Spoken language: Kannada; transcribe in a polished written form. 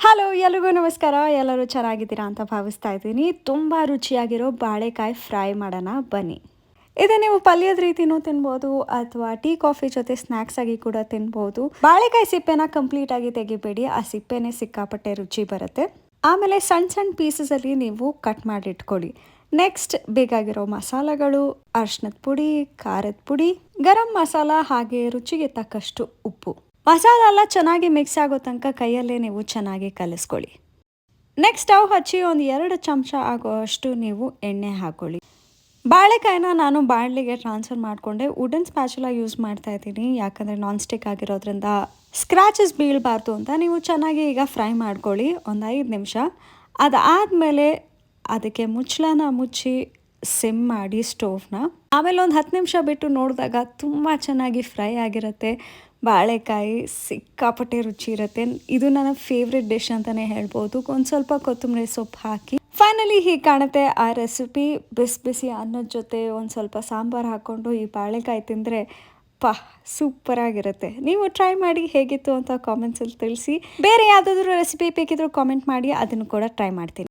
ಹಲೋ ಎಲ್ರಿಗೂ ನಮಸ್ಕಾರ. ಎಲ್ಲರೂ ಚೆನ್ನಾಗಿದ್ದೀರಾ ಅಂತ ಭಾವಿಸ್ತಾ ಇದ್ದೀನಿ. ತುಂಬ ರುಚಿಯಾಗಿರೋ ಬಾಳೆಕಾಯಿ ಫ್ರೈ ಮಾಡೋಣ ಬನ್ನಿ. ಇದು ನೀವು ಪಲ್ಯದ ರೀತಿನೂ ತಿನ್ಬೋದು ಅಥವಾ ಟೀ ಕಾಫಿ ಜೊತೆ ಸ್ನ್ಯಾಕ್ಸ್ ಆಗಿ ಕೂಡ ತಿನ್ಬೋದು. ಬಾಳೆಕಾಯಿ ಸಿಪ್ಪೆನ ಕಂಪ್ಲೀಟ್ ಆಗಿ ತೆಗಿಬೇಡಿ, ಆ ಸಿಪ್ಪೆನೇ ಸಿಕ್ಕಾಪಟ್ಟೆ ರುಚಿ ಬರುತ್ತೆ. ಆಮೇಲೆ ಸಣ್ಣ ಸಣ್ಣ ಪೀಸಸಲ್ಲಿ ನೀವು ಕಟ್ ಮಾಡಿ ಇಟ್ಕೊಳ್ಳಿ. ನೆಕ್ಸ್ಟ್ ಬೇಕಾಗಿರೋ ಮಸಾಲೆಗಳು: ಅರ್ಶಿನದ ಪುಡಿ, ಖಾರದ ಪುಡಿ, ಗರಂ ಮಸಾಲ, ಹಾಗೆ ರುಚಿಗೆ ತಕ್ಕಷ್ಟು ಉಪ್ಪು. ಮಸಾಲ ಎಲ್ಲ ಚೆನ್ನಾಗಿ ಮಿಕ್ಸ್ ಆಗೋ ತನಕ ಕೈಯಲ್ಲೇ ನೀವು ಚೆನ್ನಾಗಿ ಕಲಿಸ್ಕೊಳ್ಳಿ. ನೆಕ್ಸ್ಟ್ ಸ್ಟವ್ ಹಚ್ಚಿ ಒಂದು 2 ಚಮಚ ಆಗೋಷ್ಟು ನೀವು ಎಣ್ಣೆ ಹಾಕೊಳ್ಳಿ. ಬಾಳೆಕಾಯಿನ ನಾನು ಬಾಣಲಿಗೆ ಟ್ರಾನ್ಸ್ಫರ್ ಮಾಡಿಕೊಂಡೆ. ವುಡನ್ ಸ್ಪ್ಯಾಚುಲಾ ಯೂಸ್ ಮಾಡ್ತಾ ಇದ್ದೀನಿ, ಯಾಕಂದರೆ ನಾನ್ ಸ್ಟಿಕ್ ಆಗಿರೋದ್ರಿಂದ ಸ್ಕ್ರ್ಯಾಚಸ್ ಬೀಳಬಾರ್ದು ಅಂತ. ನೀವು ಚೆನ್ನಾಗಿ ಈಗ ಫ್ರೈ ಮಾಡ್ಕೊಳ್ಳಿ ಒಂದು 5 ನಿಮಿಷ. ಅದಾದಮೇಲೆ ಅದಕ್ಕೆ ಮುಚ್ಚಳನ ಮುಚ್ಚಿ ಸಿಮ್ ಮಾಡಿ ಸ್ಟೋವ್ನ. ಆಮೇಲೆ ಒಂದು 10 ನಿಮಿಷ ಬಿಟ್ಟು ನೋಡಿದಾಗ ತುಂಬ ಚೆನ್ನಾಗಿ ಫ್ರೈ ಆಗಿರುತ್ತೆ. ಬಾಳೆಕಾಯಿ ಸಿಕ್ಕಾಪಟ್ಟೆ ರುಚಿ ಇರುತ್ತೆ. ಇದು ನನ್ನ ಫೇವ್ರೆಟ್ ಡಿಶ್ ಅಂತಲೇ ಹೇಳ್ಬೋದು. ಒಂದು ಸ್ವಲ್ಪ ಕೊತ್ತಂಬರಿ ಸೊಪ್ಪು ಹಾಕಿ ಫೈನಲಿ ಹೀಗೆ ಕಾಣುತ್ತೆ ಆ ರೆಸಿಪಿ. ಬಿಸಿ ಬಿಸಿ ಅನ್ನದ ಜೊತೆ ಒಂದು ಸ್ವಲ್ಪ ಸಾಂಬಾರು ಹಾಕ್ಕೊಂಡು ಈ ಬಾಳೆಕಾಯಿ ತಿಂದರೆ ಸೂಪರಾಗಿರುತ್ತೆ. ನೀವು ಟ್ರೈ ಮಾಡಿ ಹೇಗಿತ್ತು ಅಂತ ಕಾಮೆಂಟ್ಸಲ್ಲಿ ತಿಳಿಸಿ. ಬೇರೆ ಯಾವುದಾದ್ರೂ ರೆಸಿಪಿ ಬೇಕಿದ್ರೂ ಕಾಮೆಂಟ್ ಮಾಡಿ, ಅದನ್ನು ಕೂಡ ಟ್ರೈ ಮಾಡ್ತೀನಿ.